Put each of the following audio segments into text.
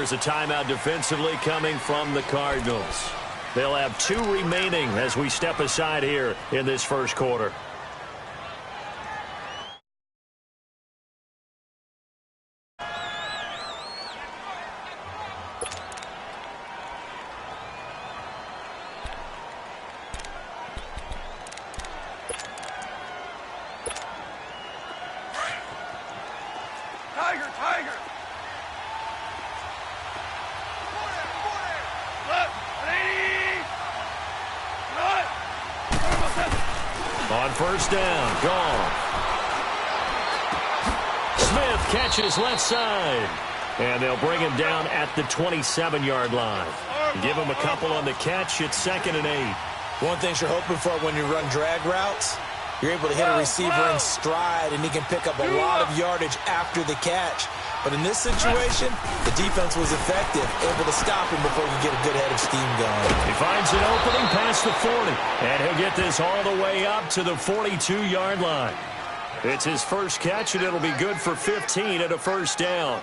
here's a timeout defensively coming from the Cardinals. They'll have 2 remaining as we step aside here in this first quarter. On first down, Goff. Smith catches left side. And they'll bring him down at the 27-yard line. Give him a couple on the catch. It's 2nd and 8. One thing you're hoping for when you run drag routes, you're able to hit a receiver in stride, and he can pick up a lot of yardage after the catch. But in this situation, the defense was effective, able to stop him before you get a good head of steam going. He finds an opening past the 40, and he'll get this all the way up to the 42-yard line. It's his first catch, and it'll be good for 15 at a first down.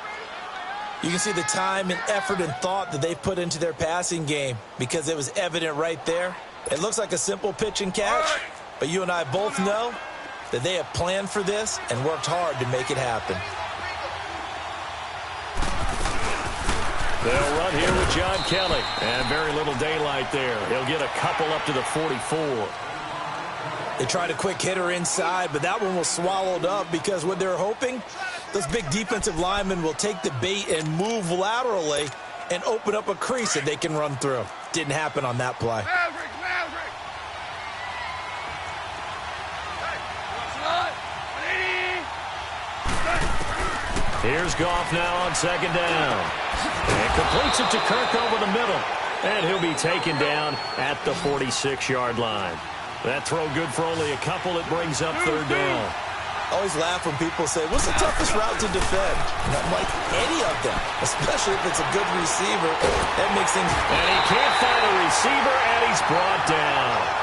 You can see the time and effort and thought that they put into their passing game because it was evident right there. It looks like a simple pitch and catch, but you and I both know that they have planned for this and worked hard to make it happen. They'll run here with John Kelly, and very little daylight there. He'll get a couple up to the 44. They tried a quick hitter inside, but that one was swallowed up because what they're hoping, those big defensive linemen will take the bait and move laterally and open up a crease that they can run through. Didn't happen on that play. Here's Goff now on 2nd down. And completes it to Kirk over the middle. And he'll be taken down at the 46-yard line. That throw good for only a couple. It brings up 3rd down. I always laugh when people say, what's the toughest route to defend? And I'm like, any of them, especially if it's a good receiver. That makes things... And he can't find a receiver, and he's brought down.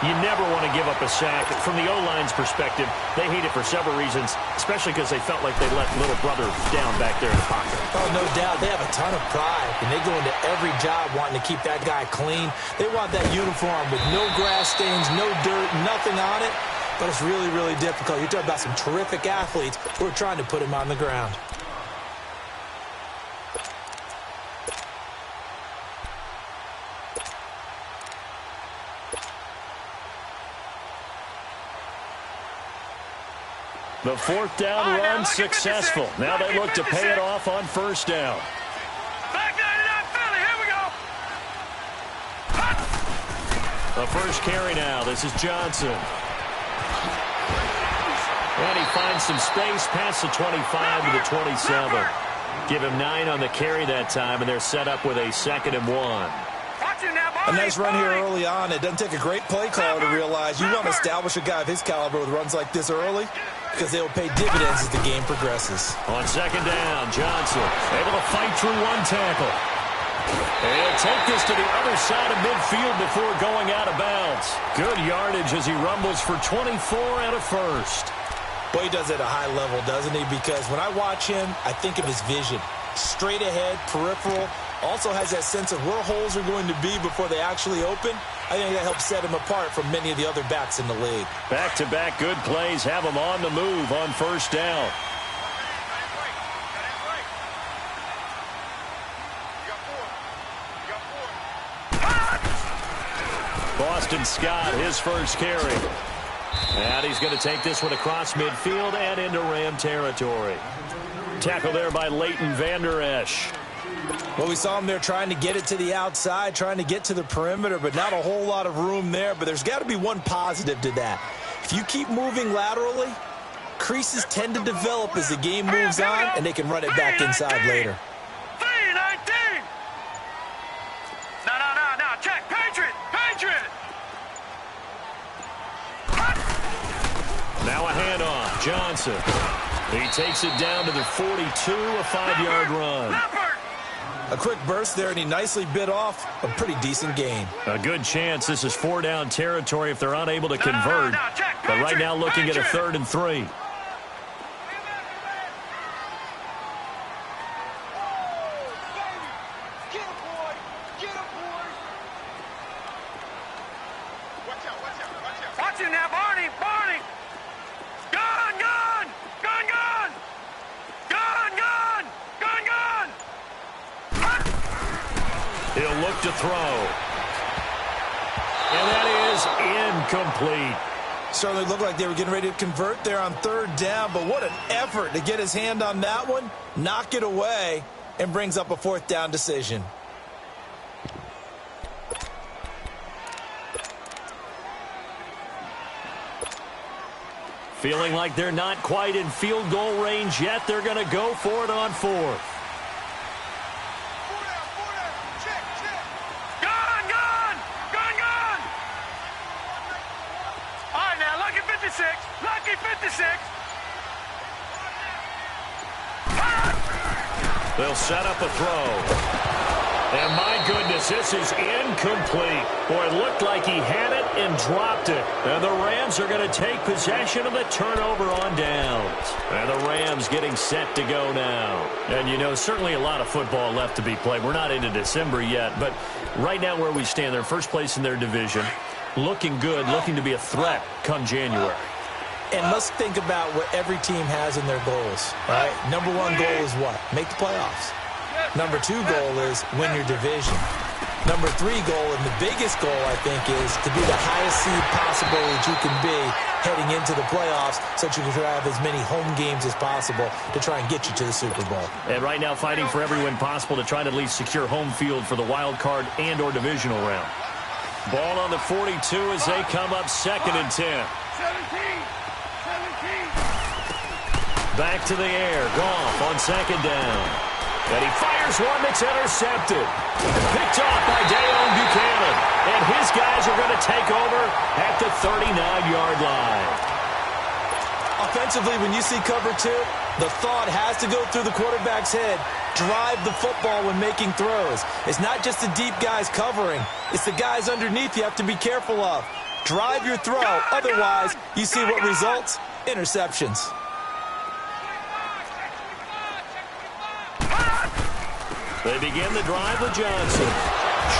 You never want to give up a sack. From the O-line's perspective, they hate it for several reasons, especially because they felt like they let little brother down back there in the pocket. Oh, no doubt. They have a ton of pride, and they go into every job wanting to keep that guy clean. They want that uniform with no grass stains, no dirt, nothing on it. But it's really, really difficult. You're talking about some terrific athletes who are trying to put him on the ground. The 4th down run successful. Now they look to pay it off on first down. Back 99 Philly, here we go. The first carry now. This is Johnson. And he finds some space past the 25 to the 27. Give him 9 on the carry that time, and they're set up with a 2nd and 1. A nice run here early on. It doesn't take a great play caller to realize you want to establish a guy of his caliber with runs like this early because they will pay dividends as the game progresses. On 2nd down, Johnson able to fight through 1 tackle. And he'll take this to the other side of midfield before going out of bounds. Good yardage as he rumbles for 24 and a first. Boy, he does it at a high level, doesn't he? Because when I watch him, I think of his vision. Straight ahead, peripheral. Also has that sense of where holes are going to be before they actually open. I think that helps set him apart from many of the other backs in the league. Back-to-back good plays have him on the move on first down. Boston Scott, his first carry. And he's going to take this one across midfield and into Ram territory. Tackle there by Leighton Vander Esch. Well, we saw him there trying to get it to the outside, trying to get to the perimeter, but not a whole lot of room there. But there's got to be one positive to that. If you keep moving laterally, creases tend to develop as the game moves on, and they can run it back inside later. 3-19. No. Check. Patriot. Now a handoff. Johnson. He takes it down to the 42, a 5-yard run. A quick burst there, and he nicely bit off a pretty decent gain. A good chance this is 4-down territory if they're unable to convert. But right now looking at a 3rd and 3. Position now, Barney! Barney! Gun! Gun! Gun! Gun! Gun! Gun! Gun! Gun! He'll look to throw. And that is incomplete. Certainly looked like they were getting ready to convert there on third down, but what an effort to get his hand on that one, knock it away, and brings up a fourth down decision. Feeling like they're not quite in field goal range yet, they're going to go for it on fourth. Gun! Gun! Gun! Gun! All right, now, Lucky 56. Lucky 56. They'll set up a throw. And my goodness, this is incomplete. Boy, it looked like he had it and dropped it. And the Rams are going to take possession of the turnover on downs. And the Rams getting set to go now. And, you know, certainly a lot of football left to be played. We're not into December yet, but right now where we stand, they're first place in their division. Looking good, looking to be a threat come January. And let's think about what every team has in their goals, right? Number one goal is what? Make the playoffs. Number two goal is win your division. Number three goal, and the biggest goal, I think, is to be the highest seed possible that you can be heading into the playoffs so that you can have as many home games as possible to try and get you to the Super Bowl. And right now fighting for every win possible to try to at least secure home field for the wild card and or divisional round. Ball on the 42 as they come up 2nd and 10. 17. Back to the air. Goff on 2nd down. And he fires one that's intercepted. Picked off by Deone Bucannon. And his guys are going to take over at the 39-yard line. Offensively, when you see cover two, the thought has to go through the quarterback's head. Drive the football when making throws. It's not just the deep guys covering. It's the guys underneath you have to be careful of. Drive your throw. Otherwise, you see what results? Interceptions. They begin the drive with Johnson.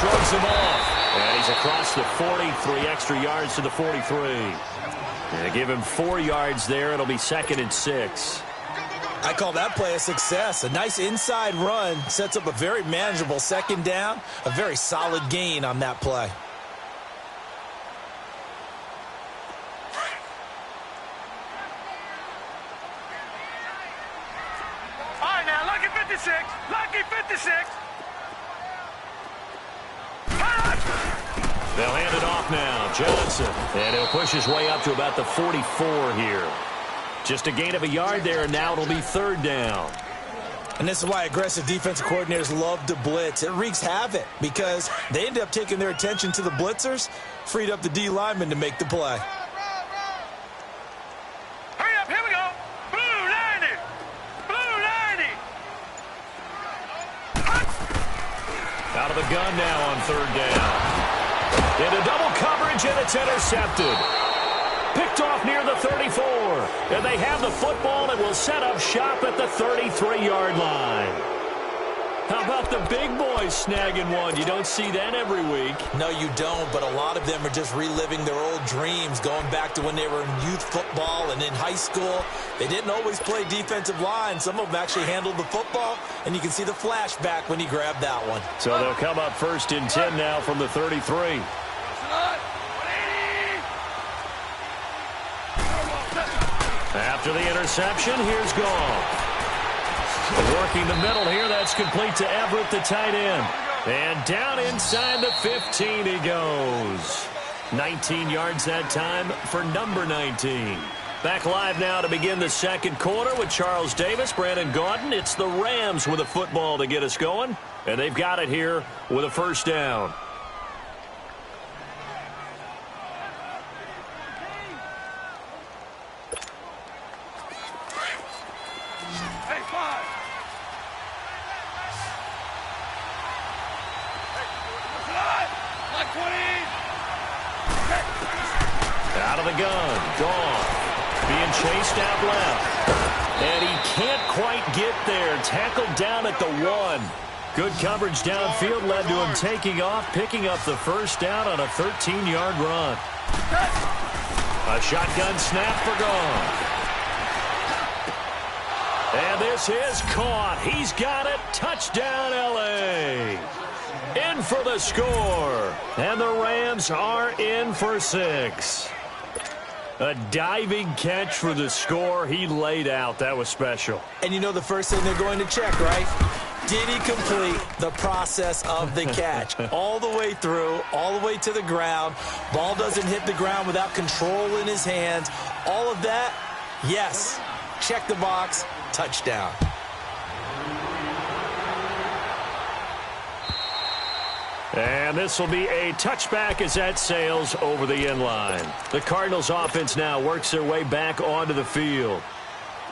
Shrugs him off. And he's across the 40, 3 extra yards to the 43. And give him 4 yards there. It'll be 2nd and 6. I call that play a success. A nice inside run sets up a very manageable 2nd down. A very solid gain on that play. All right, now, Lucky 56. Lucky 56. They'll hand it off now. Johnson. And he'll push his way up to about the 44 here. Just a gain of a yard there, and now it'll be 3rd down. And this is why aggressive defensive coordinators love to blitz. It wreaks havoc because they end up taking their attention to the blitzers, freed up the D lineman to make the play. Hurry up, here we go. Blue 90. Blue 90. Out of the gun now on 3rd down. Into double coverage, and it's intercepted. Picked off near the 34. And they have the football and will set up shop at the 33-yard line. How about the big boys snagging one? You don't see that every week. No, you don't, but a lot of them are just reliving their old dreams, going back to when they were in youth football and in high school. They didn't always play defensive line. Some of them actually handled the football, and you can see the flashback when he grabbed that one. So they'll come up 1st and 10 now from the 33. After the interception, here's Goff. Working the middle here, that's complete to Everett, the tight end. And down inside the 15 he goes. 19 yards that time for number 19. Back live now to begin the 2nd quarter with Charles Davis, Brandon Gaudin. It's the Rams with a football to get us going. And they've got it here with a 1st down. Out of the gun, Goff being chased out left. And he can't quite get there. Tackled down at the 1. Good coverage downfield led to him taking off, picking up the 1st down on a 13-yard run. A shotgun snap for gone. And this is caught. He's got it. Touchdown, L.A. In for the score. And the Rams are in for 6. A diving catch for the score. He laid out. That was special. And you know the first thing they're going to check, right? Did he complete the process of the catch? All the way through, all the way to the ground. Ball doesn't hit the ground without control in his hands. All of that, yes. Check the box. Touchdown. And this will be a touchback as that sails over the end line. The Cardinals offense now works their way back onto the field.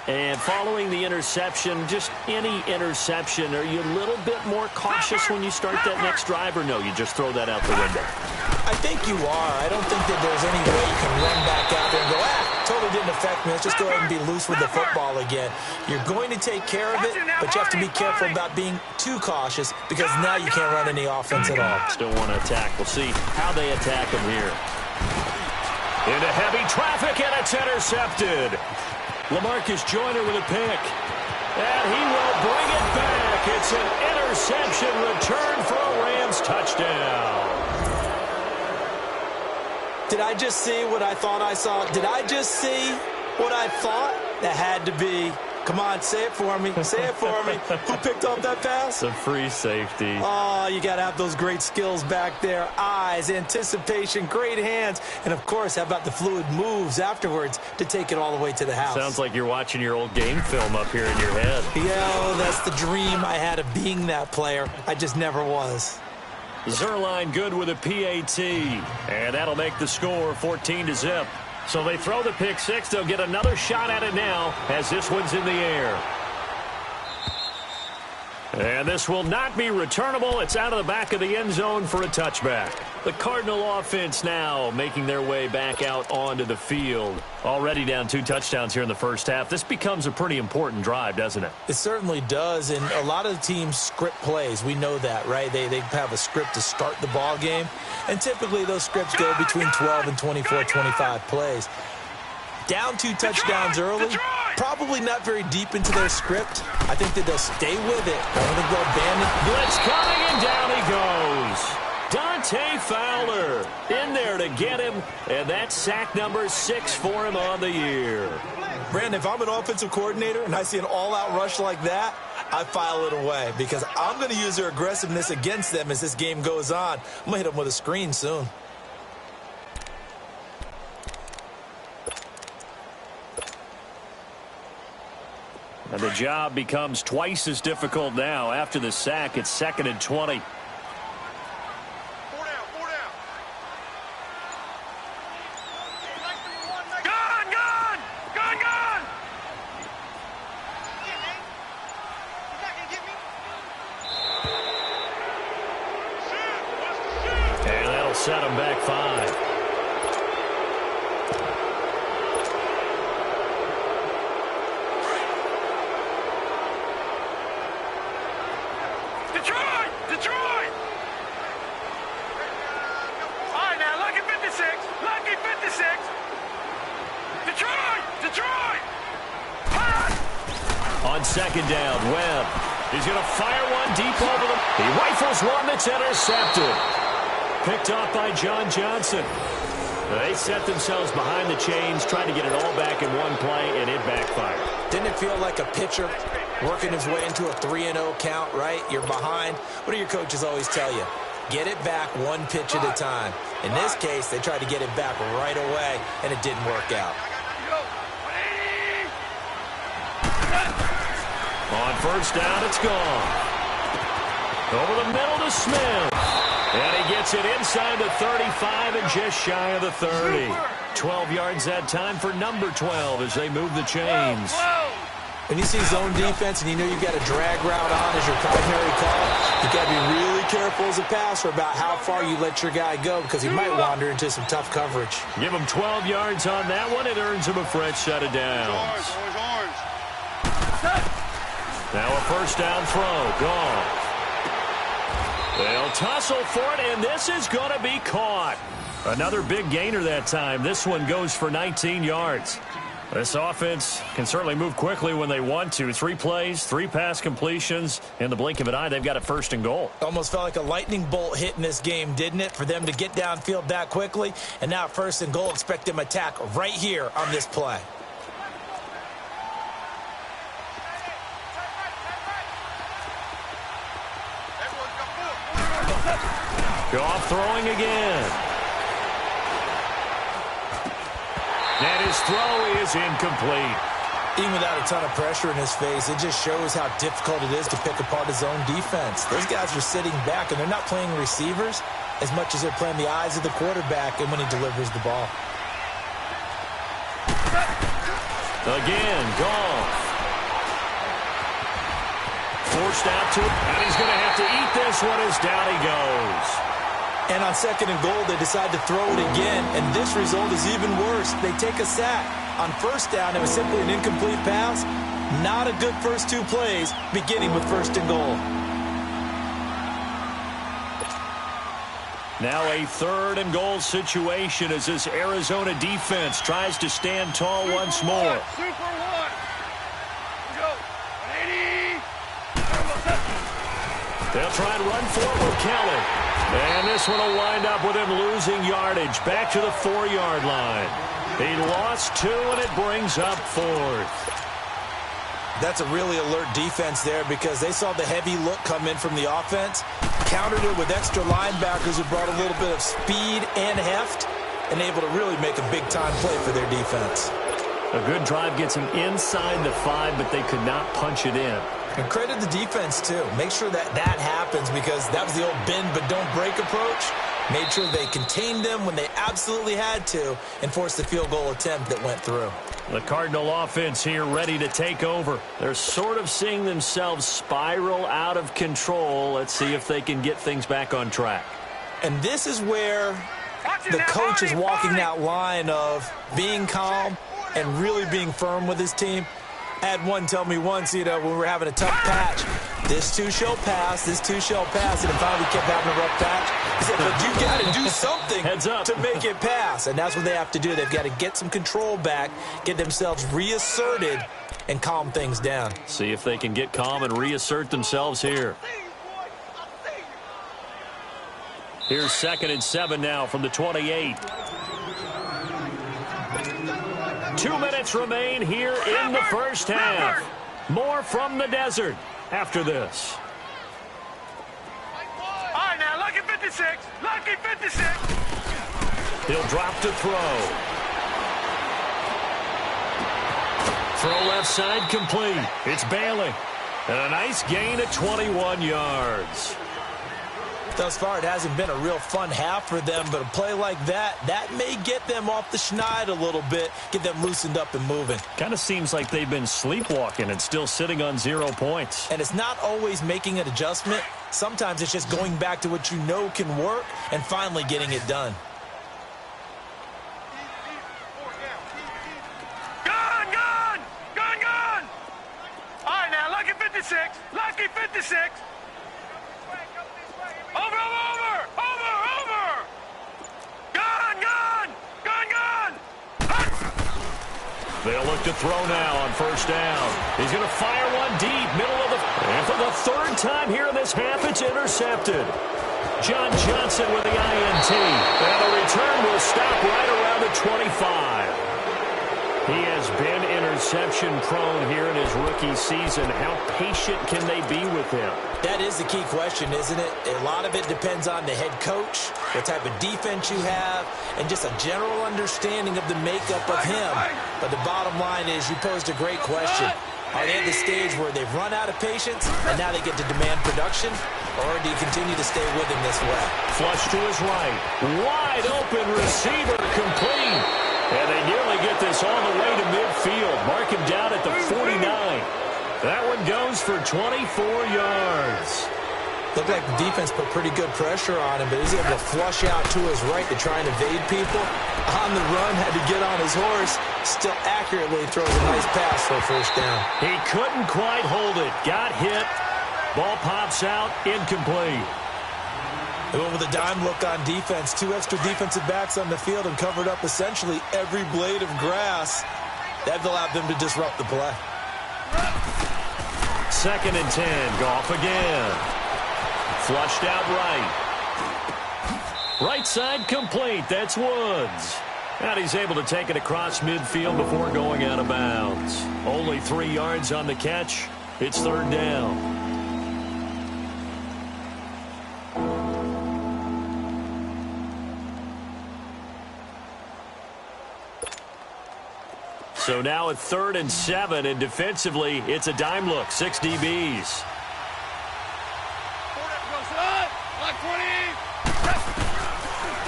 And following the interception, just any interception, are you a little bit more cautious when you start that next drive, or no, you just throw that out the window? I think you are. I don't think that there's any way you can run back out there and go, totally didn't affect me. Let's just go ahead and be loose with the football again. You're going to take care of it, but you have to be careful about being too cautious because now you can't run any offense at all. Still want to attack. We'll see how they attack him here. Into heavy traffic, and it's intercepted. LaMarcus Joyner with a pick. And he will bring it back. It's an interception return for a Rams touchdown. Did I just see what I thought I saw? Did I just see what I thought? That had to be. Come on, say it for me. Say it for me. Who picked up that pass? The free safety. Oh, you got to have those great skills back there. Eyes, anticipation, great hands. And, of course, how about the fluid moves afterwards to take it all the way to the house? Sounds like you're watching your old game film up here in your head. Yeah, that's the dream I had of being that player. I just never was. Zuerlein good with a PAT. And that'll make the score 14-0. So they throw the pick six. They'll get another shot at it now as this one's in the air. And this will not be returnable. It's out of the back of the end zone for a touchback. The Cardinal offense now making their way back out onto the field. Already down 2 touchdowns here in the first half. This becomes a pretty important drive, doesn't it? It certainly does, and a lot of the teams script plays. We know that, right? They have a script to start the ball game, and typically those scripts go between 12 and 24, 25 plays. Down 2 touchdowns early, probably not very deep into their script. I think that they'll stay with it. I don't think they'll abandon. Blitz coming, and down he goes. Dante Fowler in there to get him, and that's sack number 6 for him on the year. Brandon, if I'm an offensive coordinator and I see an all-out rush like that, I file it away because I'm going to use their aggressiveness against them as this game goes on. I'm going to hit them with a screen soon. And the job becomes twice as difficult now. After the sack, it's 2nd and 20. Set him back 5. Detroit! Detroit! All right, now, lucky 56. Lucky 56. Detroit! Detroit! On 2nd down, Webb. He's going to fire one deep over them. He rifles one that's intercepted. Picked off by John Johnson. They set themselves behind the chains, trying to get it all back in one play, and it backfired. Didn't it feel like a pitcher working his way into a 3-0 count, right? You're behind. What do your coaches always tell you? Get it back 1 pitch at a time. In this case, they tried to get it back right away, and it didn't work out. On 1st down, it's gone. Over the middle to Smith. And he gets it inside the 35 and just shy of the 30. 12 yards that time for number 12 as they move the chains. When you see zone defense and you know you've got a drag route on as your primary call, you've got to be really careful as a passer about how far you let your guy go because he might wander into some tough coverage. Give him 12 yards on that one. It earns him a fresh set of downs. Now a 1st down throw. Gone. They'll tussle for it, and this is going to be caught. Another big gainer that time. This one goes for 19 yards. This offense can certainly move quickly when they want to. 3 plays, 3 pass completions. In the blink of an eye, they've got a 1st and goal. Almost felt like a lightning bolt hit in this game, didn't it? For them to get downfield that quickly. And now 1st and goal, expect them to attack right here on this play. Goff throwing again. And his throw is incomplete. Even without a ton of pressure in his face, it just shows how difficult it is to pick apart his own defense. Those guys are sitting back, and they're not playing receivers as much as they're playing the eyes of the quarterback and when he delivers the ball. Again, Goff. Forced out to it, and he's going to have to eat this one as down he goes. And on 2nd and goal, they decide to throw it again, and this result is even worse. They take a sack. On 1st down, it was simply an incomplete pass. Not a good first 2 plays, beginning with 1st and goal. Now a 3rd and goal situation as this Arizona defense tries to stand tall once more. Super one. Go. 180. They'll try and run for it with Kelly. And this one will wind up with him losing yardage back to the 4-yard line. He lost 2, and it brings up 4th. That's a really alert defense there because they saw the heavy look come in from the offense, countered it with extra linebackers who brought a little bit of speed and heft, and able to really make a big-time play for their defense. A good drive gets him inside the 5, but they could not punch it in. And credit the defense, too. Make sure that happens because that was the old bend but don't break approach. Made sure they contained them when they absolutely had to and forced the field goal attempt that went through. The Cardinal offense here ready to take over. They're sort of seeing themselves spiral out of control. Let's see if they can get things back on track. And this is where the coach is walking that line of being calm and really being firm with his team. I had one tell me once, when we were having a tough patch, this too shall pass, and it finally kept having a rough patch. He said, but you got to do something Heads up. to make it pass, and that's what they have to do. They've got to get some control back, get themselves reasserted, and calm things down. See if they can get calm and reassert themselves here. Here's 2nd and 7 now from the 28. 2 minutes remain here in the first half. More from the desert after this. All right, now, lucky 56. Lucky 56. He'll drop to throw. Throw left side complete. It's Bailey. And a nice gain of 21 yards. Thus far, it hasn't been a real fun half for them, but a play like that may get them off the schneid a little bit, get them loosened up and moving. Kind of seems like they've been sleepwalking and still sitting on 0 points. And it's not always making an adjustment. Sometimes it's just going back to what you know can work and finally getting it done. Gone, gone, gone, gone. All right, now, lucky 56. Lucky 56. Over. Gone, gone, gone, gone. They'll look to throw now on 1st down. He's going to fire one deep, middle of the... And for the 3rd time here in this half, it's intercepted. John Johnson with the INT. And the return will stop right around the 25. He has been interception-prone here in his rookie season. How patient can they be with him? That is the key question, isn't it? A lot of it depends on the head coach, what type of defense you have, and just a general understanding of the makeup of him. But the bottom line is you posed a great question. Are they at the stage where they've run out of patience and now they get to demand production? Or do you continue to stay with him this way? Flush to his right. Wide open receiver complete. And they nearly get this all the way to midfield. Mark him down at the 49. That one goes for 24 yards. Looked like the defense put pretty good pressure on him, but he's able to flush out to his right to try and evade people. On the run, had to get on his horse. Still accurately throws a nice pass for a 1st down. He couldn't quite hold it. Got hit. Ball pops out. Incomplete. They went with a dime look on defense. 2 extra defensive backs on the field and covered up essentially every blade of grass. That allowed them to disrupt the play. 2nd and 10. Goff again. Flushed out right. Right side complete. That's Woods. And he's able to take it across midfield before going out of bounds. Only 3 yards on the catch. It's 3rd down. So now at 3rd and 7, and defensively, it's a dime look. 6 DBs.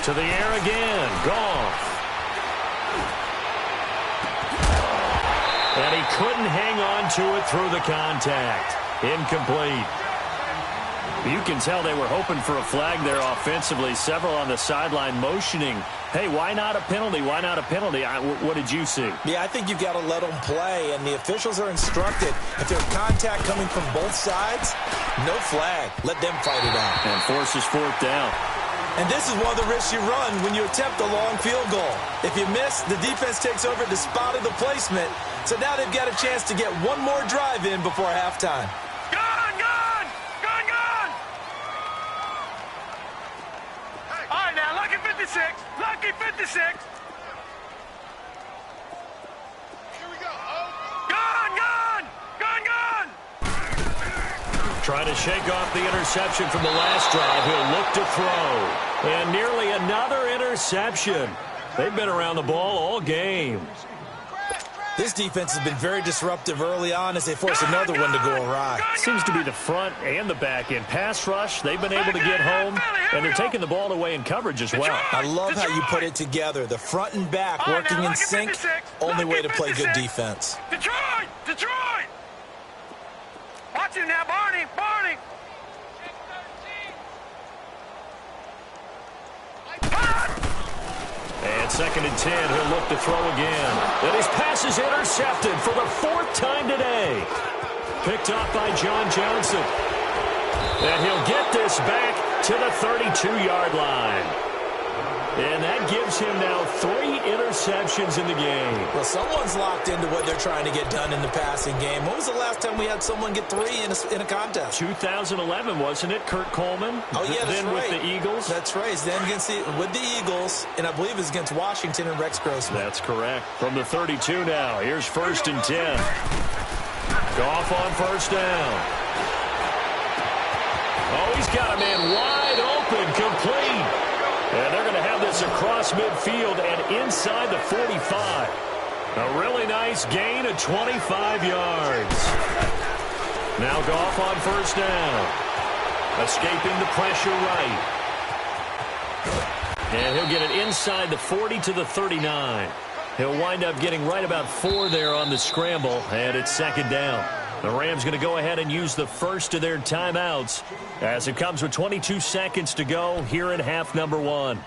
To the air again. Goff. And he couldn't hang on to it through the contact. Incomplete. You can tell they were hoping for a flag there offensively. Several on the sideline motioning, hey, why not a penalty? Why not a penalty? What did you see? Yeah, I think you've got to let them play, and the officials are instructed. If there's contact coming from both sides, no flag. Let them fight it out. And forces 4th down. And this is one of the risks you run when you attempt a long field goal. If you miss, the defense takes over at the spot of the placement. So now they've got a chance to get one more drive in before halftime. Gone, gone! Gone, gone! All right, now, lucky 56. Lucky 56. Here we go. Gone, gone! Gone, gone! Trying to shake off the interception from the last drive. He'll look to throw. And nearly another interception. They've been around the ball all game. This defense has been very disruptive early on as they force another one to go awry. Seems to be the front and the back end. Pass rush, they've been able to get home, and they're taking the ball away in coverage as well. I love how you put it together. The front and back working in sync. Only way to play good defense. Detroit! Detroit! Watch it now, Barney! Barney! And 2nd and 10, he'll look to throw again. And his pass is intercepted for the 4th time today. Picked off by John Johnson. And he'll get this back to the 32-yard line. And that gives him now 3 interceptions in the game. Well, someone's locked into what they're trying to get done in the passing game. When was the last time we had someone get 3 in a contest? 2011, wasn't it? Kurt Coleman? Oh, yeah, that's then right. with the Eagles? That's right. Then with the Eagles, and I believe it's against Washington and Rex Grossman. That's correct. From the 32 now. Here's 1st and 10. Goff on 1st down. Oh, he's got a man wide open, complete. And they're going to have this across midfield and inside the 45. A really nice gain of 25 yards. Now Goff on 1st down. Escaping the pressure right. And he'll get it inside the 40 to the 39. He'll wind up getting right about 4 there on the scramble, and it's 2nd down. The Rams going to go ahead and use the first of their timeouts as it comes with 22 seconds to go here in half number 1.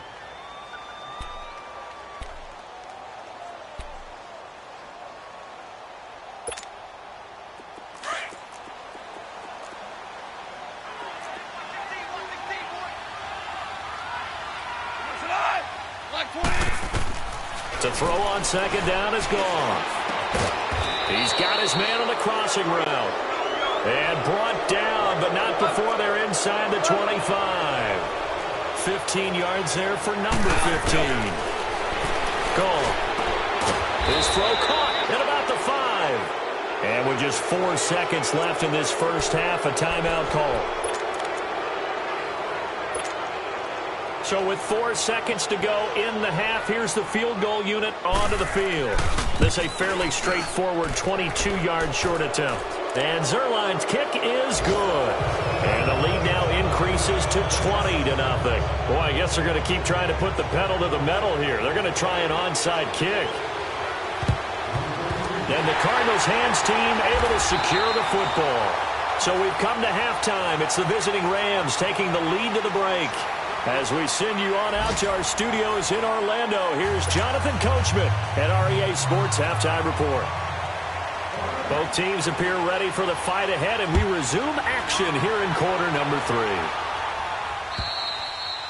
To throw on 2nd down is Goff. He's got his man on the crossing route. And brought down, but not before they're inside the 25. 15 yards there for number 15. Goff. His throw caught at about the 5. And with just 4 seconds left in this first half, a timeout call. So with 4 seconds to go in the half, here's the field goal unit onto the field. This a fairly straightforward 22-yard short attempt. And Zuerlein's kick is good. And the lead now increases to 20-0. Boy, I guess they're going to keep trying to put the pedal to the metal here. They're going to try an onside kick. And the Cardinals hands team able to secure the football. So we've come to halftime. It's the visiting Rams taking the lead to the break. As we send you on out to our studios in Orlando, here's Jonathan Coachman at REA Sports Halftime Report. Both teams appear ready for the fight ahead, and we resume action here in quarter number 3.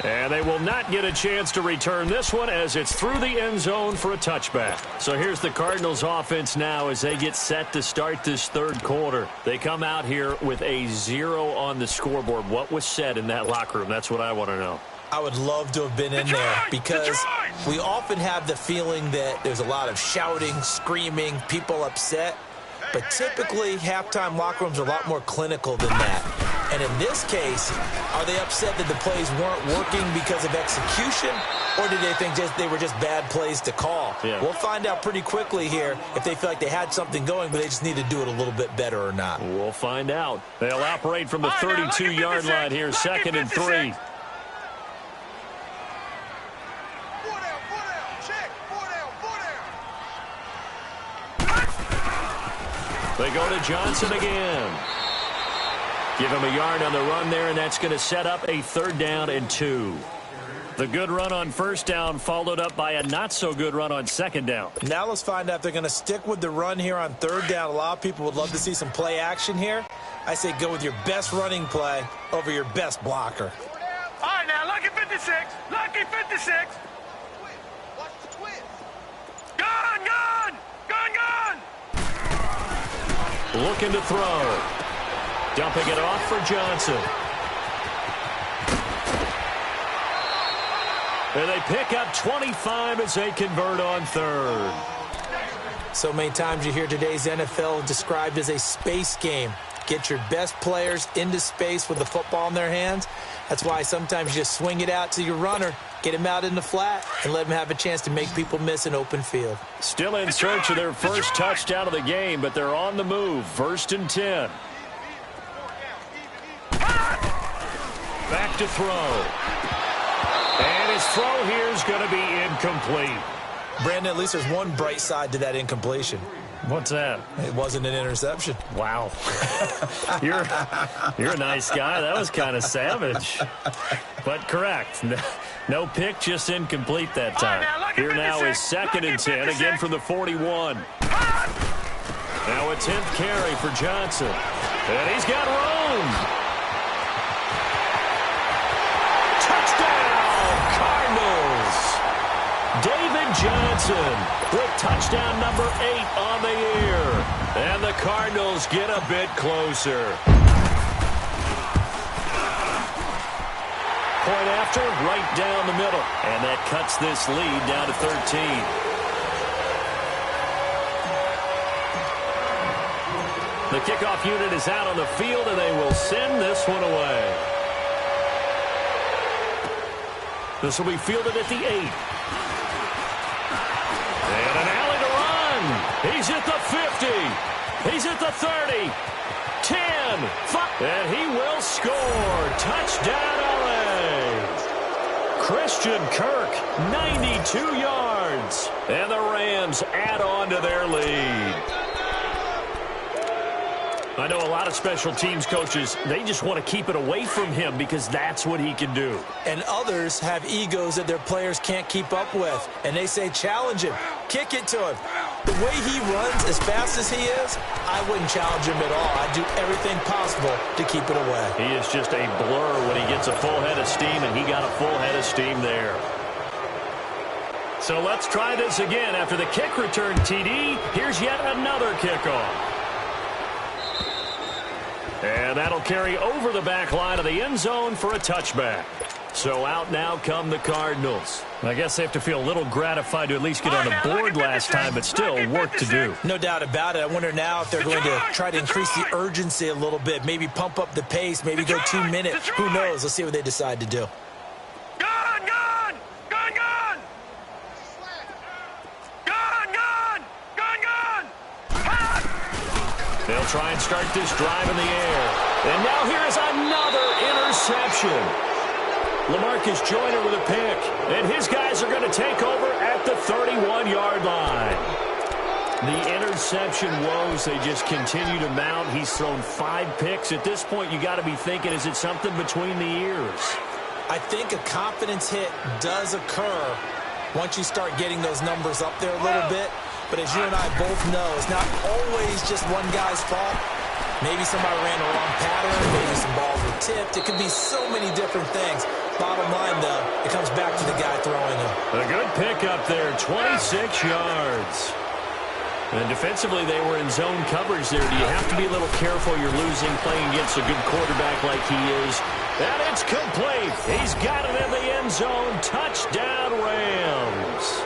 And they will not get a chance to return this one as it's through the end zone for a touchback. So here's the Cardinals offense now as they get set to start this third quarter. They come out here with a 0 on the scoreboard. What was said in that locker room? That's what I want to know. I would love to have been in there because we often have the feeling that there's a lot of shouting, screaming, people upset. But typically, halftime locker rooms are a lot more clinical than that. And in this case, are they upset that the plays weren't working because of execution? Or did they think they were just bad plays to call? Yeah. We'll find out pretty quickly here if they feel like they had something going, but they just need to do it a little bit better or not. We'll find out. They'll operate from the 32-yard line here, 2nd and 3. They go to Johnson again. Give him a yard on the run there, and that's going to set up a 3rd down and 2. The good run on 1st down followed up by a not-so-good run on 2nd down. Now let's find out if they're going to stick with the run here on 3rd down. A lot of people would love to see some play action here. I say go with your best running play over your best blocker. All right, now, lucky 56. Lucky 56. Watch the twist. Gun, gun, gun, gun. Looking to throw. Dumping it off for Johnson. And they pick up 25 as they convert on 3rd. So many times you hear today's NFL described as a space game. Get your best players into space with the football in their hands. That's why sometimes you just swing it out to your runner, get him out in the flat, and let him have a chance to make people miss an open field. Still in search of their first touchdown of the game, but they're on the move. 1st and 10. Back to throw. And his throw here is going to be incomplete. Brandon, at least there's one bright side to that incompletion. What's that? It wasn't an interception. Wow. You're a nice guy. That was kind of savage. But correct. No pick, just incomplete that time. Here now is 2nd and 10, again from the 41. Now a 10th carry for Johnson. And he's got room. David Johnson with touchdown number 8 on the year. And the Cardinals get a bit closer. Point after, right down the middle. And that cuts this lead down to 13. The kickoff unit is out on the field, and they will send this one away. This will be fielded at the 8. And an alley to run. He's at the 50. He's at the 30. 10. 5. And he will score. Touchdown, LA. Christian Kirk, 92 yards. And the Rams add on to their lead. I know a lot of special teams coaches, they just want to keep it away from him because that's what he can do. And others have egos that their players can't keep up with. And they say, challenge him. Kick it to him. The way he runs as fast as he is, I wouldn't challenge him at all. I'd do everything possible to keep it away. He is just a blur when he gets a full head of steam, and he got a full head of steam there. So let's try this again. After the kick return TD, here's yet another kickoff. And that'll carry over the back line of the end zone for a touchback. So out now come the Cardinals. I guess they have to feel a little gratified to at least get on the board last time, but still work to do. No doubt about it. I wonder now if they're going to try to increase the urgency a little bit, maybe pump up the pace, maybe go 2 minutes. Who knows? Let's see what they decide to do. Gun, gun, gun, gun. Gun, gun, gun, gun. They'll try and start this drive in the air. And now here is another interception. LaMarcus Joyner with a pick. And his guys are going to take over at the 31-yard line. The interception woes, they just continue to mount. He's thrown 5 picks. At this point, you got to be thinking, is it something between the ears? I think a confidence hit does occur once you start getting those numbers up there a little bit. But as you and I both know, it's not always just one guy's fault. Maybe somebody ran the wrong pattern. Maybe some balls were tipped. It could be so many different things. Bottom line, though, it comes back to the guy throwing them. A good pickup there, 26 yards. And defensively, they were in zone coverage there. Do you have to be a little careful you're losing playing against a good quarterback like he is? And it's complete. He's got it in the end zone. Touchdown, Rams.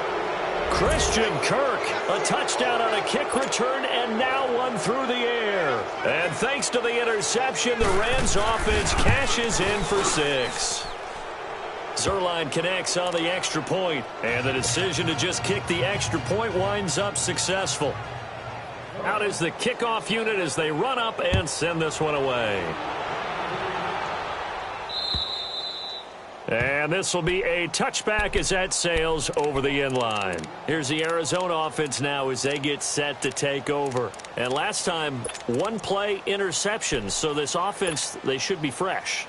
Christian Kirk, a touchdown on a kick return, and now one through the air. And thanks to the interception, the Rams offense cashes in for 6. Zuerlein connects on the extra point, and the decision to just kick the extra point winds up successful. Out is the kickoff unit as they run up and send this one away. And this will be a touchback as that sails over the end line. Here's the Arizona offense now as they get set to take over. And last time, one play interception. So this offense, they should be fresh.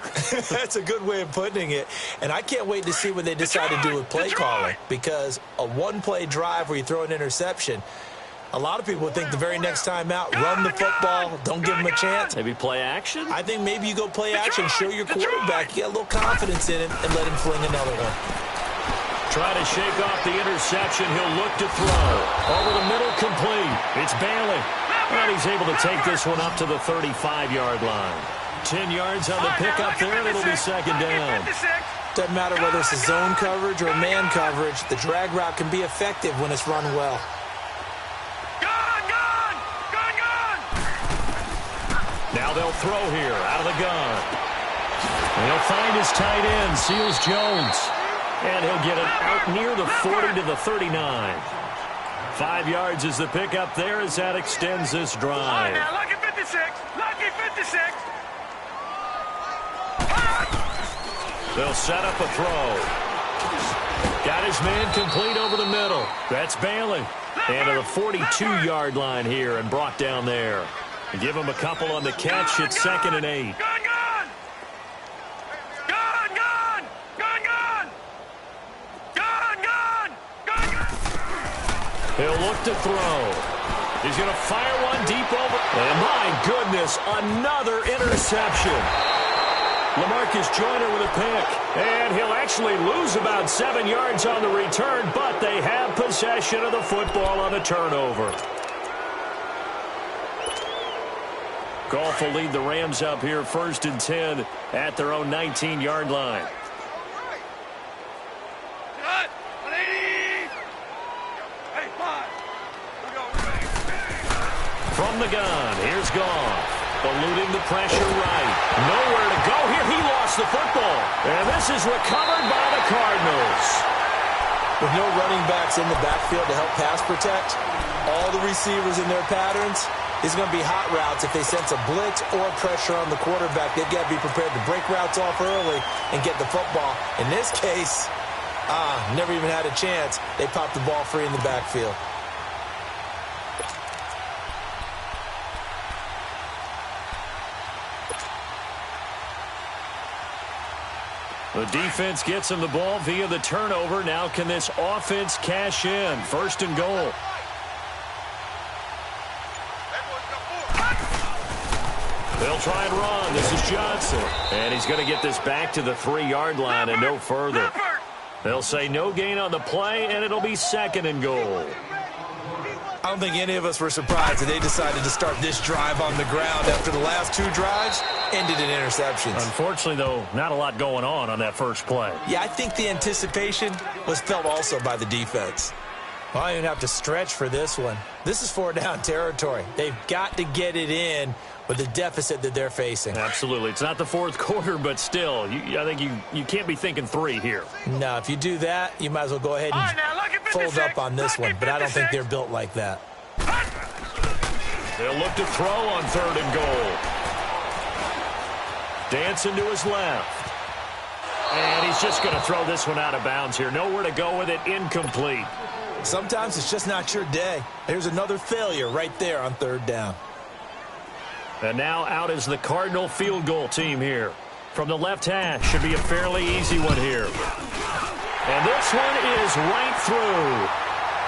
That's a good way of putting it. And I can't wait to see what they decide to do with play calling. Because a one-play drive where you throw an interception, a lot of people would think the very next time out, run the football, don't give them a chance. Maybe play action? I think maybe you go play action, show your quarterback, you get a little confidence in him, and let him fling another one. Try to shake off the interception. He'll look to throw. Over the middle, complete. It's Bailey. And he's able to take this one up to the 35-yard line. 10 yards on the pickup there, and it'll be second down. Doesn't matter whether it's a zone coverage or a man coverage, the drag route can be effective when it's run well. Now they'll throw here out of the gun. And he'll find his tight end, Seals Jones. And he'll get it out near the 40 to the 39. 5 yards is the pickup there as that extends this drive. Now, lucky 56. Lucky 56. They'll set up a throw. Got his man complete over the middle. That's Bailey. And to the 42-yard line here and brought down there. Give him a couple on the catch. It's 2nd and 8. Gun, gun! Gun, gun! Gun, gun! Gun, gun! Gun, gun! He'll look to throw. He's going to fire one deep over. And my goodness, another interception. LaMarcus Joyner with a pick. And he'll actually lose about 7 yards on the return, but they have possession of the football on a turnover. Goff will lead the Rams up here 1st and 10 at their own 19-yard line. From the gun, here's Goff. Eluding the pressure right. Nowhere to go here. He lost the football. And this is recovered by the Cardinals. With no running backs in the backfield to help pass protect, all the receivers in their patterns, it's going to be hot routes. If they sense a blitz or pressure on the quarterback, they've got to be prepared to break routes off early and get the football. In this case, never even had a chance. They popped the ball free in the backfield. The defense gets him the ball via the turnover. Now can this offense cash in? 1st and goal. They'll try and run. This is Johnson. And he's going to get this back to the 3-yard line and no further. They'll say no gain on the play, and it'll be 2nd and goal. I don't think any of us were surprised that they decided to start this drive on the ground after the last 2 drives ended in interceptions. Unfortunately, though, not a lot going on that first play. Yeah, I think the anticipation was felt also by the defense. Well, I don't even have to stretch for this one. This is 4-down territory. They've got to get it in with the deficit that they're facing. Absolutely. It's not the 4th quarter, but still, I think you can't be thinking 3 here. No, if you do that, you might as well go ahead and fold up on this one, but I don't think they're built like that. They'll look to throw on 3rd and goal. Dancing to his left. And he's just going to throw this one out of bounds here. Nowhere to go with it. Incomplete. Sometimes it's just not your day. There's another failure right there on 3rd down. And now out is the Cardinal field goal team here. From the left hash, should be a fairly easy one here. And this one is right through.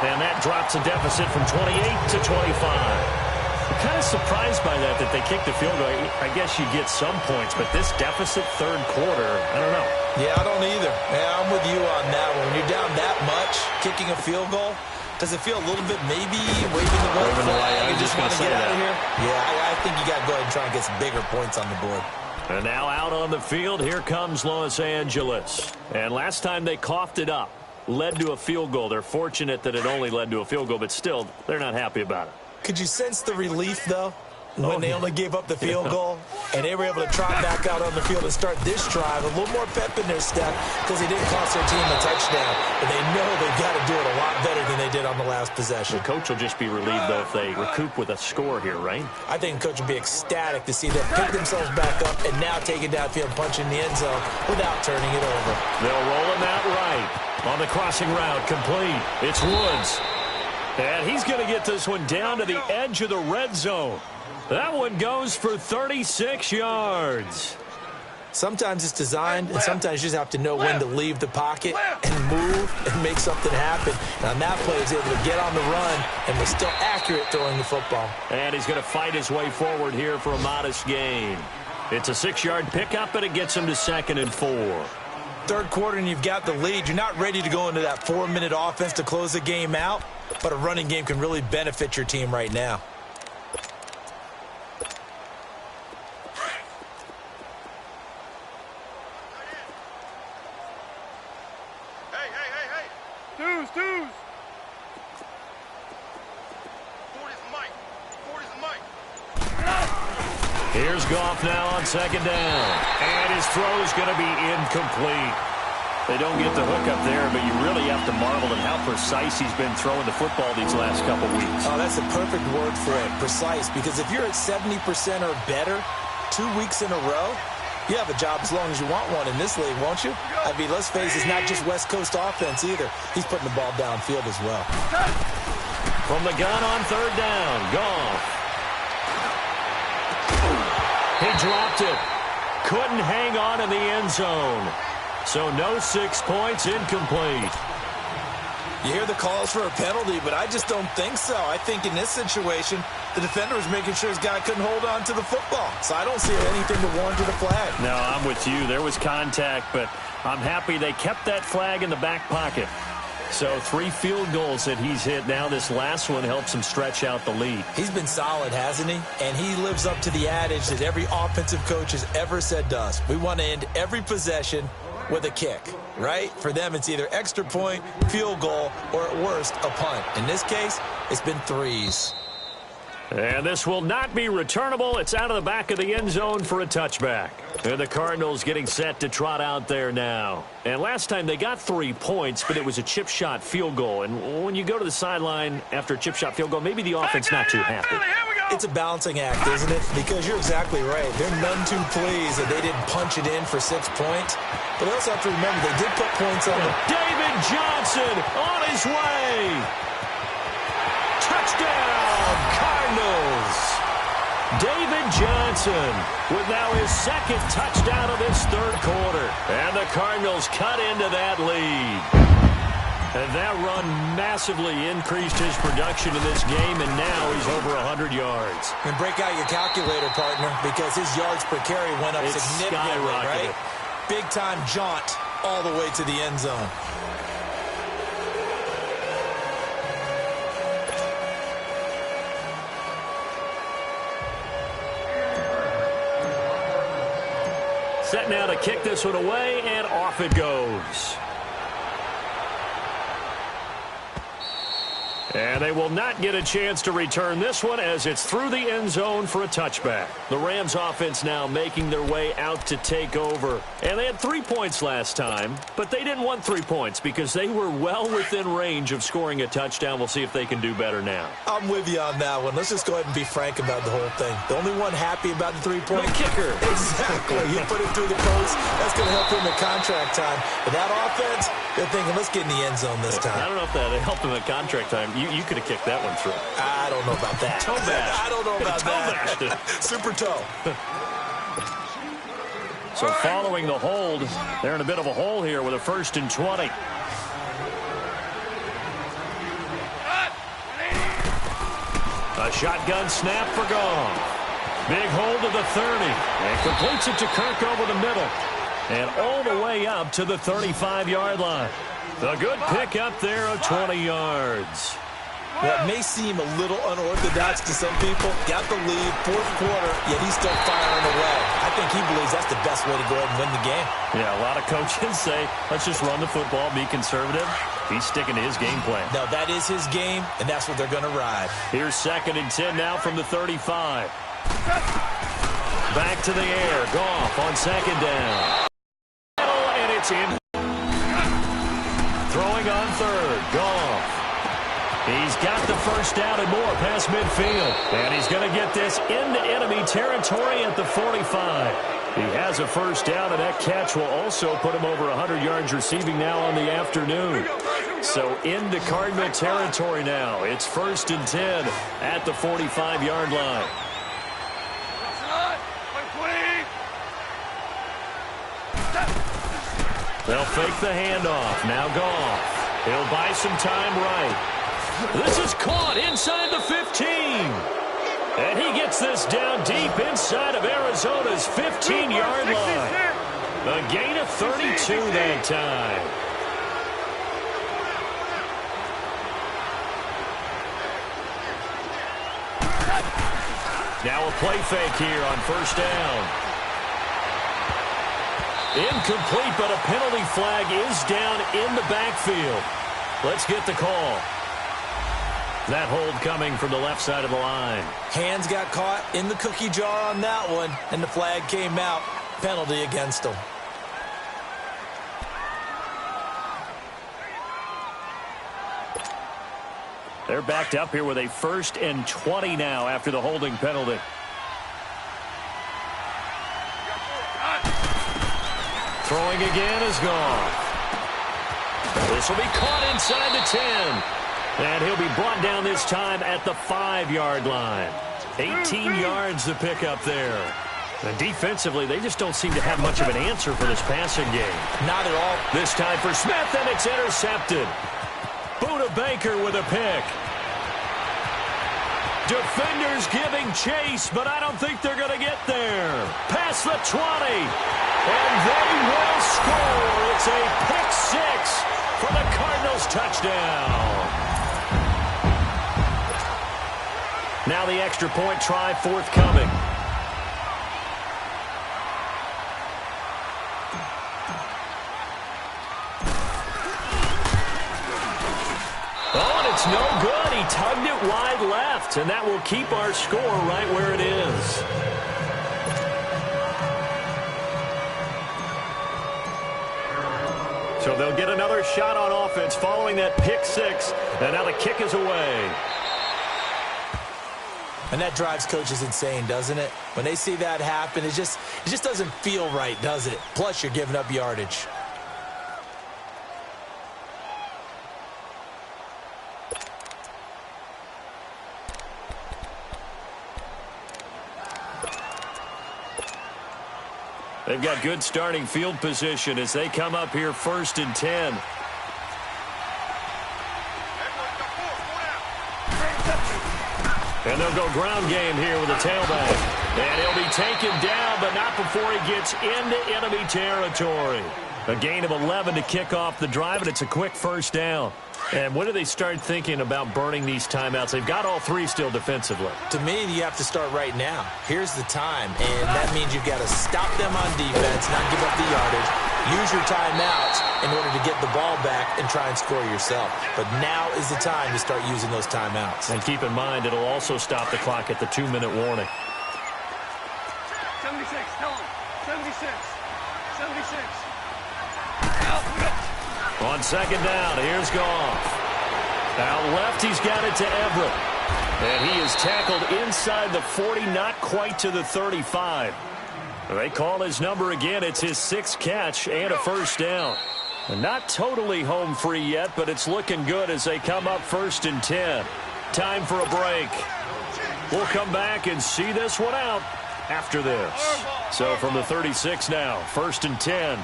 And that drops a deficit from 28 to 25. kind of surprised by that they kicked the field goal. I guess you get some points, but this deficit third quarter, I don't know. Yeah, I don't either. Yeah, I'm with you on that one. When you're down that much, kicking a field goal, does it feel a little bit maybe waving the white flag and just want to get out of here? Yeah, I think you got to go ahead and try and get some bigger points on the board. And now out on the field, here comes Los Angeles. And last time they coughed it up, led to a field goal. They're fortunate that it only led to a field goal, but still, they're not happy about it. Could you sense the relief, though, when they only gave up the field goal and they were able to trot back out on the field and start this drive? A little more pep in their step because they didn't cost their team a touchdown, but they know they've got to do it a lot better than they did on the last possession. The coach will just be relieved, though, if they recoup with a score here, right? I think the coach will be ecstatic to see them pick themselves back up and now take it downfield, punch in the end zone without turning it over. They'll roll him out right. On the crossing route, complete. It's Woods. And he's going to get this one down to the edge of the red zone. That one goes for 36 yards. Sometimes it's designed, and sometimes you just have to know when to leave the pocket and move and make something happen. And on that play, he's able to get on the run and was still accurate throwing the football. And he's going to fight his way forward here for a modest gain. It's a 6-yard pickup, and it gets him to 2nd and 4. Third quarter, and you've got the lead. You're not ready to go into that 4-minute offense to close the game out, but a running game can really benefit your team right now. Deuce. Here's Goff now on 2nd down. And his throw is going to be incomplete. They don't get the hook up there, but you really have to marvel at how precise he's been throwing the football these last couple weeks. Oh, that's a perfect word for it, precise, because if you're at 70% or better 2 weeks in a row, you have a job as long as you want one in this league, won't you? I mean, let's face it, it's not just West Coast offense either. He's putting the ball downfield as well. From the gun on 3rd down, Goff. He dropped it. Couldn't hang on in the end zone. So no 6 points, incomplete. You hear the calls for a penalty, but I just don't think so. I think in this situation, the defender was making sure his guy couldn't hold on to the football. So I don't see anything to warrant a flag. No, I'm with you. There was contact, but I'm happy they kept that flag in the back pocket. So 3 field goals that he's hit now. This last one helps him stretch out the lead. He's been solid, hasn't he? And he lives up to the adage that every offensive coach has ever said to us. We want to end every possession with a kick, right? For them, it's either extra point, field goal, or at worst, a punt. In this case, it's been 3s. And this will not be returnable. It's out of the back of the end zone for a touchback. And the Cardinals getting set to trot out there now. And last time they got 3 points, but it was a chip shot field goal. And when you go to the sideline after a chip shot field goal, maybe the offense not too happy. It's a balancing act, isn't it? Because you're exactly right. They're none too pleased that they didn't punch it in for 6 points. But they also have to remember they did put points on the... David Johnson on his way. Touchdown, Cardinals. David Johnson with now his 2nd touchdown of this third quarter. And the Cardinals cut into that lead. And that run massively increased his production in this game, and now he's over 100 yards. And break out your calculator, partner, because his yards per carry went up significantly, right? Big-time jaunt all the way to the end zone. Set now to kick this one away, and off it goes. And they will not get a chance to return this one as it's through the end zone for a touchback. The Rams offense now making their way out to take over. And they had 3 points last time, but they didn't want 3 points because they were well within range of scoring a touchdown. We'll see if they can do better now. I'm with you on that one. Let's just go ahead and be frank about the whole thing. The only one happy about the 3-point kicker. Exactly. He put it through the post. That's going to help him in contract time. But that offense, they're thinking, let's get in the end zone this time. I don't know if that helped him in contract time. You could have kicked that one through. I don't know about that. Toe bash. I don't know about that. Super toe. So following the hold, they're in a bit of a hole here with a 1st and 20. A shotgun snap for Goff. Big hold of the 30. And completes it to Kirk over the middle. And all the way up to the 35-yard line. A good pick up there of 20 yards. What may seem a little unorthodox to some people, got the lead, fourth quarter, yet he's still firing away. I think he believes that's the best way to go ahead and win the game. Yeah, a lot of coaches say, let's just run the football, be conservative. He's sticking to his game plan. No, that is his game, and that's what they're going to ride. Here's 2nd and 10 now from the 35. Back to the air. Goff on 2nd down. And it's in. Throwing on 3rd. Goff. He's got the first down and more past midfield. And he's going to get this into enemy territory at the 45. He has a first down, and that catch will also put him over 100 yards receiving now on the afternoon. So into Cardinal territory now. It's 1st and 10 at the 45-yard line. They'll fake the handoff. Now Goff. He'll buy some time right. This is caught inside the 15. And he gets this down deep inside of Arizona's 15-yard line. A gain of 32 that time. Now a play fake here on 1st down. Incomplete, but a penalty flag is down in the backfield. Let's get the call. That hold coming from the left side of the line. Hands got caught in the cookie jar on that one, and the flag came out. Penalty against him. They're backed up here with a 1st and 20 now after the holding penalty. Throwing again is Goff. This will be caught inside the 10. And he'll be brought down this time at the 5-yard line. 18 yards to pick up there. And defensively, they just don't seem to have much of an answer for this passing game. Not at all. This time for Smith, and it's intercepted. Buda Baker with a pick. Defenders giving chase, but I don't think they're going to get there. Past the 20. And they will score. It's a pick 6 for the Cardinals touchdown. Now the extra point try forthcoming. Oh, and it's no good. He tugged it wide left, and that will keep our score right where it is. So they'll get another shot on offense following that pick 6, and now the kick is away. And that drives coaches insane, doesn't it? When they see that happen, it just doesn't feel right, does it? Plus, you're giving up yardage. They've got good starting field position as they come up here 1st and 10. And they'll go ground game here with a tailback. And he'll be taken down, but not before he gets into enemy territory. A gain of 11 to kick off the drive, and it's a quick first down. And when do they start thinking about burning these timeouts? They've got all 3 still defensively. To me, you have to start right now. Here's the time, and that means you've got to stop them on defense, not give up the yardage, use your timeouts in order to get the ball back and try and score yourself. But now is the time to start using those timeouts. And keep in mind, it'll also stop the clock at the 2-minute warning. 76, tell him. 76. 76. On 2nd down, here's Goff. Out left, he's got it to Everett. And he is tackled inside the 40, not quite to the 35. They call his number again. It's his 6th catch and a first down. And not totally home free yet, but it's looking good as they come up 1st and 10. Time for a break. We'll come back and see this one out after this. So from the 36 now, 1st and 10.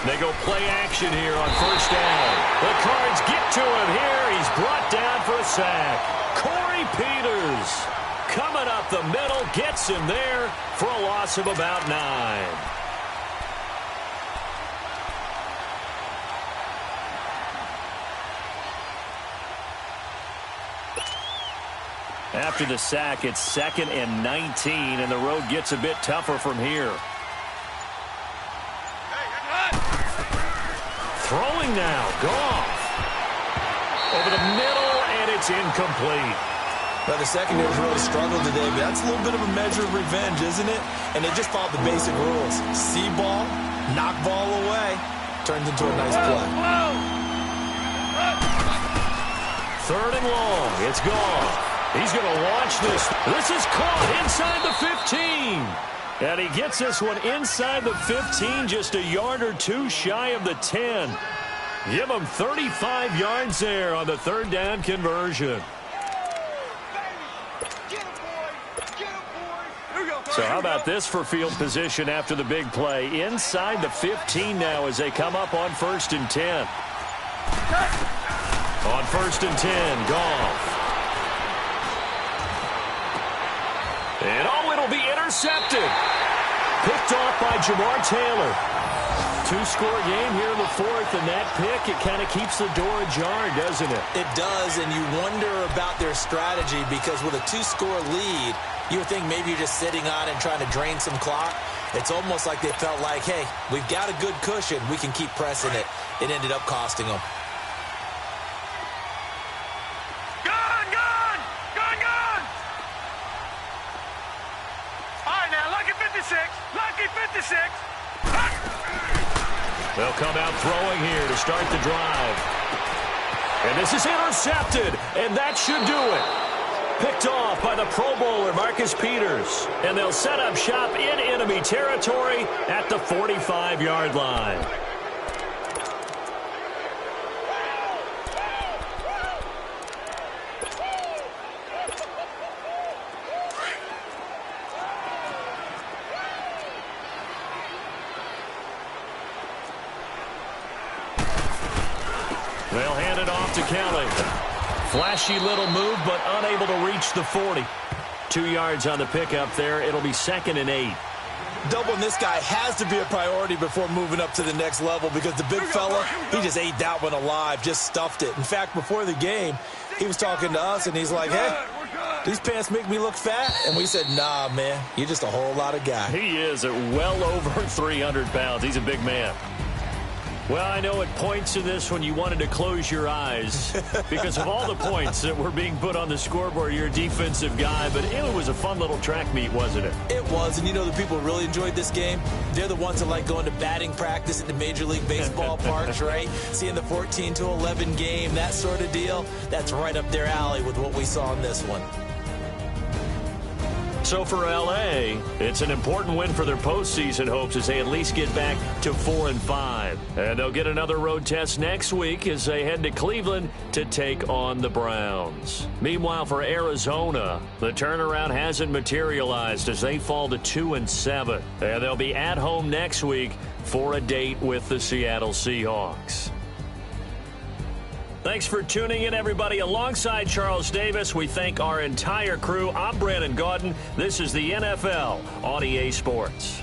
They go play action here on first down. The Cards get to him here. He's brought down for a sack. Corey Peters coming up the middle, gets him there for a loss of about 9. After the sack, it's 2nd and 19, and the road gets a bit tougher from here. Throwing now, Goff. Over the middle, and it's incomplete. Well, the secondary's really struggled today, but that's a little bit of a measure of revenge, isn't it? And they just followed the basic rules. See ball, knock ball away, turns into a nice play. 3rd and long, it's Goff. He's going to launch this. This is caught inside the 15. And he gets this one inside the 15, just a yard or two shy of the 10. Give him 35 yards there on the 3rd down conversion. So how about this for field position after the big play? Inside the 15 now as they come up on 1st and 10. On 1st and 10, Goff. And it'll be intercepted. Picked off by Jamar Taylor. 2-score game here in the 4th, and that pick, it kind of keeps the door ajar, doesn't it? It does, and you wonder about their strategy because with a 2-score lead, you would think maybe you're just sitting on it and trying to drain some clock. It's almost like they felt like, hey, we've got a good cushion. We can keep pressing it. It ended up costing them. Lucky 56. They'll come out throwing here to start the drive. And this is intercepted, and that should do it. Picked off by the Pro Bowler, Marcus Peters. And they'll set up shop in enemy territory at the 45-yard line. They'll hand it off to Kelly. Flashy little move, but unable to reach the 40. 2 yards on the pickup there. It'll be 2nd and 8. Doubling this guy has to be a priority before moving up to the next level because the big fella, he just ate that one alive, just stuffed it. In fact, before the game, he was talking to us, and he's like, hey, these pants make me look fat? And we said, nah, man, you're just a whole lot of guy. He is at well over 300 pounds. He's a big man. Well, I know at points in this when you wanted to close your eyes because of all the points that were being put on the scoreboard. You're a defensive guy, but it was a fun little track meet, wasn't it? It was, and you know the people who really enjoyed this game? They're the ones that like going to batting practice at the Major League Baseball parks, right? Seeing the 14-11 game, that sort of deal. That's right up their alley with what we saw in this one. So for L.A., it's an important win for their postseason hopes as they at least get back to 4-5. And they'll get another road test next week as they head to Cleveland to take on the Browns. Meanwhile, for Arizona, the turnaround hasn't materialized as they fall to 2-7. And they'll be at home next week for a date with the Seattle Seahawks. Thanks for tuning in, everybody. Alongside Charles Davis, we thank our entire crew. I'm Brandon Gaudin. This is the NFL on EA Sports.